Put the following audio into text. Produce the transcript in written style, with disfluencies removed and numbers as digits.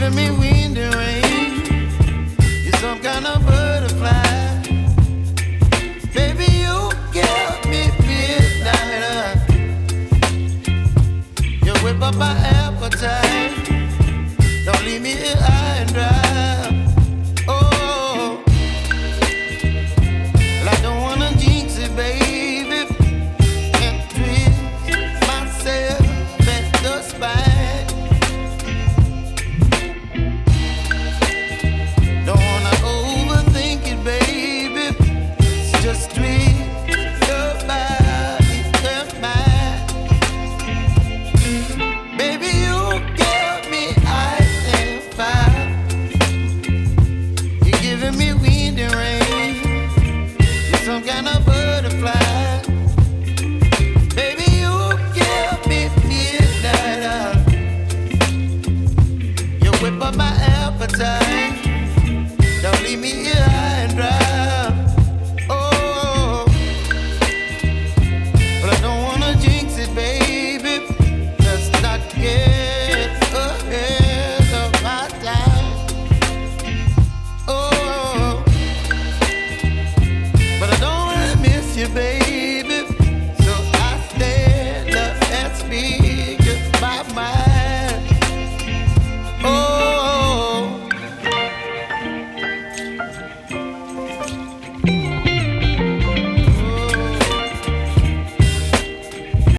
giving me wind and rain. You're some kind of butterfly. Baby, you give me midnight. You whip up my appetite. Don't leave me here high and dry. Oh, well, I don't wanna jinx it, baby. Can't twist myself at the spine. Don't wanna overthink it, baby. It's just twist your body and mine. Baby, you give me ice and fire. You're giving me wind and rain. You're some kind of butterfly. Baby, you give me midnight. You whip up my appetite. Don't leave me here